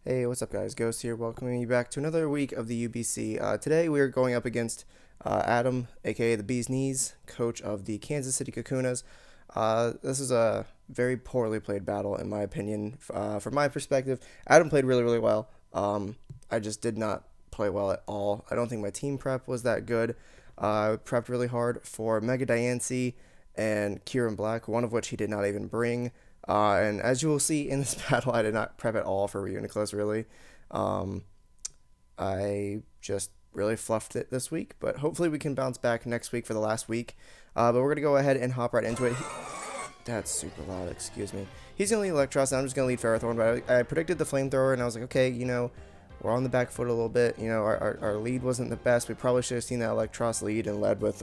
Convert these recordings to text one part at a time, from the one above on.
Hey, what's up, guys? Ghost here, welcoming you back to another week of the UBC. Today we are going up against Adam, aka the Bee's Knees, coach of the Kansas City Kakunas. This is a very poorly played battle, in my opinion. From my perspective, Adam played really, really well. I just did not play well at all. I don't think my team prep was that good. I prepped really hard for Mega Diancie and Kieran Black, one of which he did not even bring. And as you will see in this battle, I did not prep at all for Reuniclus, really. Um, I just really fluffed it this week, but hopefully we can bounce back next week for the last week. But we're going to go ahead and hop right into it. That's super loud, excuse me. He's going to lead Electros, and I'm just going to lead Ferrothorn, but I predicted the Flamethrower, and I was like, okay, we're on the back foot a little bit. Our lead wasn't the best. We probably should have seen that Electros lead and led with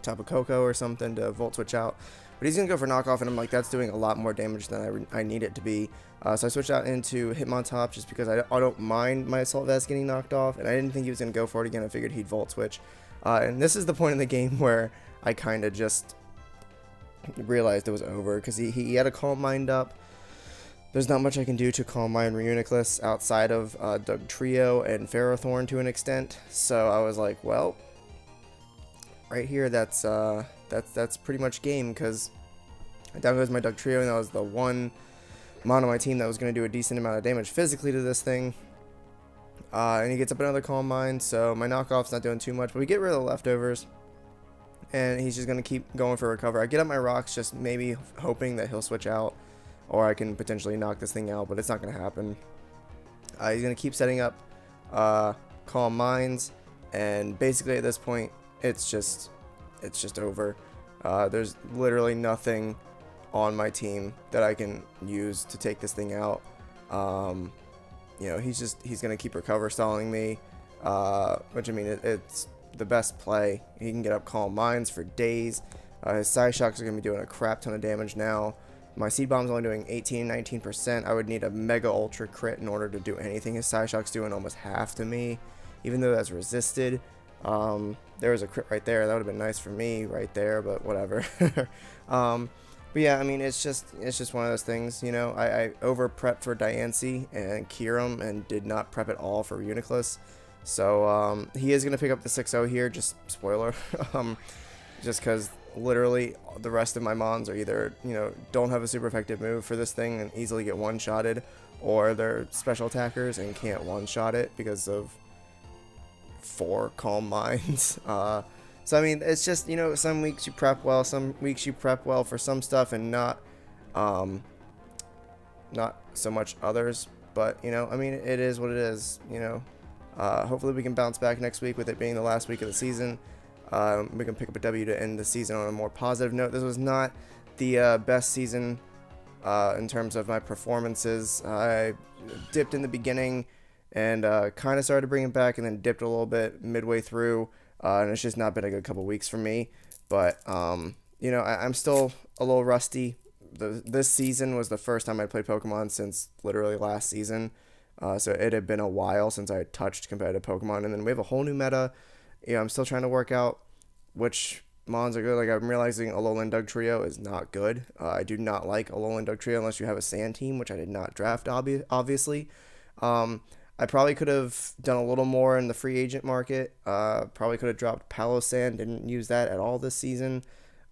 Tapu Koko or something to Volt Switch out. But he's going to go for knockoff, and I'm like, that's doing a lot more damage than I need it to be. So I switched out into Hitmontop just because I don't mind my Assault Vest getting knocked off, and I didn't think he was going to go for it again. I figured he'd Volt Switch. And this is the point in the game where I kind of just realized it was over, because he had a Calm Mind up. There's not much I can do to Calm Mind Reuniclus outside of Dugtrio and Ferrothorn to an extent. So I was like, well, right here, that's pretty much game, because down goes my Dugtrio, and that was the one mon on my team that was going to do a decent amount of damage physically to this thing. And he gets up another Calm Mind, so my knockoff's not doing too much, but we get rid of the leftovers, and he's just going to keep going for recover. I get up my rocks, just maybe hoping that he'll switch out, or I can potentially knock this thing out, but it's not going to happen. He's going to keep setting up Calm Minds, and basically at this point, it's just over. There's literally nothing on my team that I can use to take this thing out. He's gonna keep recover stalling me, which, I mean, it's the best play. He can get up Calm Minds for days. His Psyshocks are gonna be doing a crap ton of damage now. My Seed Bomb's only doing 18-19%. I would need a Mega Ultra Crit in order to do anything. His Psyshock's doing almost half to me, even though that's resisted. There was a crit right there. That would have been nice for me right there, but whatever. But yeah, I mean, it's just one of those things, I over prepped for Diancie and Kieran and did not prep at all for Reuniclus. So he is going to pick up the 6-0 here, just spoiler. Just because literally the rest of my mons are either, don't have a super effective move for this thing and easily get one-shotted, or they're special attackers and can't one-shot it because of 4 Calm Minds. So I mean, it's just, some weeks you prep well, some weeks you prep well for some stuff and not so much others. But I mean, it is what it is. Hopefully we can bounce back next week with it being the last week of the season. We can pick up a W to end the season on a more positive note. This was not the best season in terms of my performances. I dipped in the beginning and kind of started to bring it back, and then dipped a little bit midway through, and it's just not been a good couple weeks for me. But I'm still a little rusty. This season was the first time I played Pokemon since literally last season, so it had been a while since I had touched competitive Pokemon. And then we have a whole new meta. I'm still trying to work out which mons are good. Like, I'm realizing Alolan Dugtrio is not good. I do not like Alolan Dugtrio unless you have a Sand team, which I did not draft, obviously. I probably could have done a little more in the free agent market. Probably could have dropped Palossand. Didn't use that at all this season.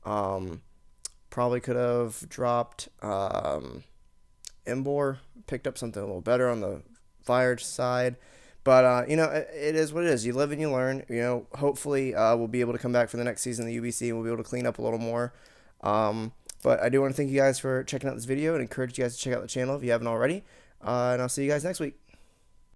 Probably could have dropped Embor. Picked up something a little better on the fire side. But, it is what it is. You live and you learn. Hopefully we'll be able to come back for the next season of the UBC, and we'll be able to clean up a little more. But I do want to thank you guys for checking out this video and encourage you guys to check out the channel if you haven't already. And I'll see you guys next week.